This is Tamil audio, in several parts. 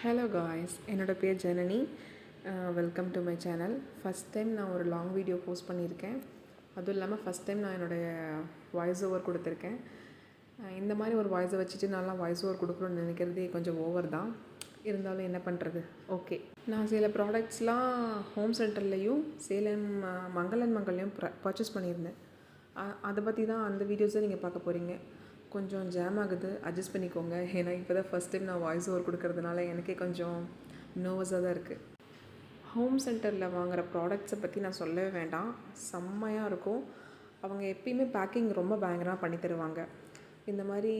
ஹலோ காய்ஸ், என்னோடய பேர் Janani. Welcome to my channel. First time நான் ஒரு லாங் வீடியோ போஸ்ட் பண்ணியிருக்கேன். அதுவும் இல்லாமல் ஃபஸ்ட் டைம் நான் என்னுடைய வாய்ஸ் ஓவர் கொடுத்துருக்கேன். இந்த மாதிரி ஒரு வாய்ஸை வச்சுட்டு நான்லாம் வாய்ஸ் ஓவர் கொடுக்கணும்னு நினைக்கிறதே கொஞ்சம் ஓவர் தான். இருந்தாலும் என்ன பண்ணுறது, ஓகே. நான் சில ப்ராடக்ட்ஸ்லாம் ஹோம் சென்டர்லேயும் சேலம் மங்களன் மங்கள்லேயும் பர்ச்சேஸ் பண்ணியிருந்தேன். அதை பற்றி தான் அந்த வீடியோஸை நீங்கள் பார்க்க போகிறீங்க. கொஞ்சம் ஜாம் ஆகுது, அட்ஜஸ்ட் பண்ணிக்கோங்க. ஏன்னா இப்போ தான் ஃபஸ்ட் டைம் நான் வாய்ஸ் ஓவர் கொடுக்கறதுனால எனக்கே கொஞ்சம் நர்வஸாக தான் இருக்குது. ஹோம் சென்டரில் வாங்குகிற ப்ராடக்ட்ஸை பற்றி நான் சொல்லவே வேண்டாம், செம்மையாக இருக்கும். அவங்க எப்பயுமே பேக்கிங் ரொம்ப பயங்கரமாக பண்ணி தருவாங்க. இந்த மாதிரி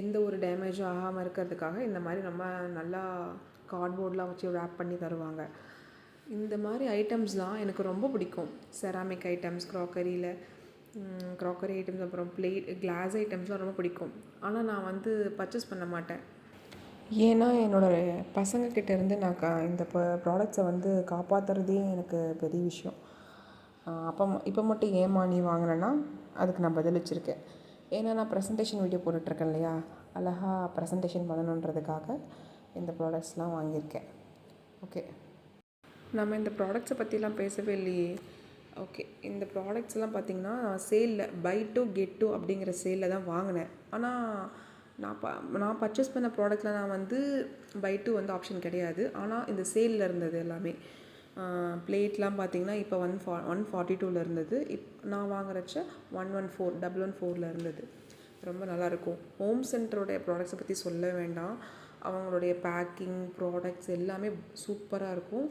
எந்த ஒரு டேமேஜும் ஆகாமல் இருக்கிறதுக்காக இந்த மாதிரி ரொம்ப நல்லா கார்ட்போர்ட்லாம் வச்சு ரேப் பண்ணி தருவாங்க. இந்த மாதிரி ஐட்டம்ஸ்லாம் எனக்கு ரொம்ப பிடிக்கும். செராமிக் ஐட்டம்ஸ், க்ராக்கரி ஐட்டம்ஸ், அப்புறம் பிளேட், கிளாஸ் ஐட்டம்ஸ்லாம் ரொம்ப பிடிக்கும். ஆனால் நான் பர்ச்சேஸ் பண்ண மாட்டேன். ஏன்னா என்னோடய பசங்கக்கிட்டேருந்து நான் இந்த ப்ராடக்ட்ஸை காப்பாற்றுறதே எனக்கு பெரிய விஷயம். இப்போ மட்டும் ஏமா நீ வாங்கினேன்னா அதுக்கு நான் பதில் வச்சுருக்கேன். ஏன்னா நான் ப்ரெசன்டேஷன் வீடியோ போட்டுட்ருக்கேன் இல்லையா, அழகாக ப்ரெசன்டேஷன் பண்ணணுன்றதுக்காக இந்த ப்ராடக்ட்ஸ்லாம் வாங்கியிருக்கேன். ஓகே, நம்ம இந்த ப்ராடக்ட்ஸை பற்றிலாம் பேசவே இல்லையே. ஓகே, இந்த ப்ராடக்ட்ஸ்லாம் பார்த்திங்கன்னா சேலில் பை டூ கெட் டூ அப்படிங்கிற சேலில் தான் வாங்கினேன். ஆனால் நான் பர்ச்சேஸ் பண்ண ப்ராடக்ட்டில் நான் பை டூ ஆப்ஷன் கிடையாது. ஆனால் இந்த சேலில் இருந்தது எல்லாமே. பிளேட்லாம் பார்த்திங்கன்னா இப்போ 142 இருந்தது. நான் வாங்குறச்ச 114 இருந்தது. ரொம்ப நல்லாயிருக்கும். ஹோம் சென்டருடைய ப்ராடக்ட்ஸை பற்றி சொல்ல வேண்டாம். அவங்களுடைய பேக்கிங், ப்ராடக்ட்ஸ் எல்லாமே சூப்பராக இருக்கும்.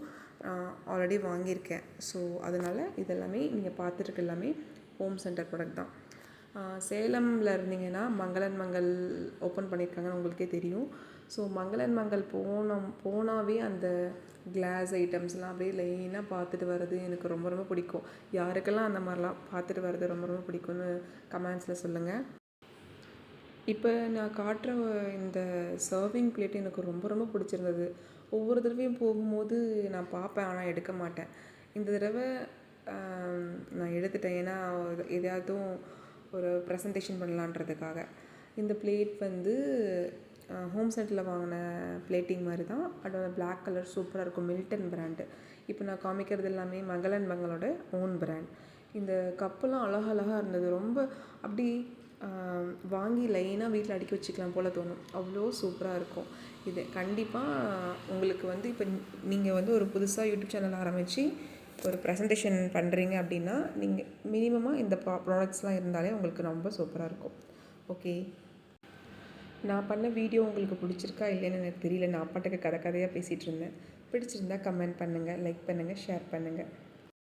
ஆல்ரெடி வாங்கியிருக்கேன். ஸோ அதனால் இதெல்லாமே நீங்கள் பார்த்துருக்கு எல்லாமே ஹோம் சென்டர் ப்ராடக்ட் தான். சேலமில் இருந்தீங்கன்னா மங்களன் மங்கள் ஓப்பன் பண்ணியிருக்காங்கன்னு உங்களுக்கே தெரியும். ஸோ மங்களன் மங்கள் போனாவே அந்த கிளாஸ் ஐட்டம்ஸ்லாம் அப்படியே லைனாக பார்த்துட்டு வர்றது எனக்கு ரொம்ப ரொம்ப பிடிக்கும். யாருக்கெல்லாம் அந்த மாதிரிலாம் பார்த்துட்டு வர்றது ரொம்ப ரொம்ப பிடிக்கும்னு கமெண்ட்ஸில் சொல்லுங்கள். இப்போ நான் காட்டுற இந்த சர்விங் பிளேட் எனக்கு ரொம்ப ரொம்ப பிடிச்சிருந்தது. ஒவ்வொரு தடவையும் போகும்போது நான் பார்ப்பேன், ஆனால் எடுக்க மாட்டேன். இந்த தடவை நான் எடுத்துட்டேன். ஏன்னா எதையாவதும் ஒரு ப்ரெசன்டேஷன் பண்ணலான்றதுக்காக. இந்த பிளேட் ஹோம் சென்டரில் வாங்கின பிளேட்டிங் மாதிரி தான். அதோட பிளாக் கலர் சூப்பராக இருக்கும். Milton brand. இப்போ நான் காமிக்கிறது எல்லாமே மங்களன் மங்களோட ஓன் பிராண்ட். இந்த கப்பெல்லாம் அழகழகாக இருந்தது. ரொம்ப அப்படி வாங்கி லைனாக வீட்டில் அடுக்கி வச்சுக்கலாம் போல் தோணும். அவ்வளோ சூப்பராக இருக்கும். இது கண்டிப்பாக உங்களுக்கு இப்போ நீங்கள் ஒரு புதுசாக யூடியூப் சேனல் ஆரம்பித்து ஒரு ப்ரெசன்டேஷன் பண்ணுறீங்க அப்படின்னா நீங்கள் மினிமமாக இந்த ப்ராடக்ட்ஸ்லாம் இருந்தாலே உங்களுக்கு ரொம்ப சூப்பராக இருக்கும். ஓகே, நான் பண்ண வீடியோ உங்களுக்கு பிடிச்சிருக்கா இல்லைன்னு எனக்கு தெரியல. நான் பாட்டுக்கு கதையாக பேசிகிட்டு இருந்தேன். பிடிச்சிருந்தா கமெண்ட் பண்ணுங்கள், லைக் பண்ணுங்கள், ஷேர் பண்ணுங்கள்.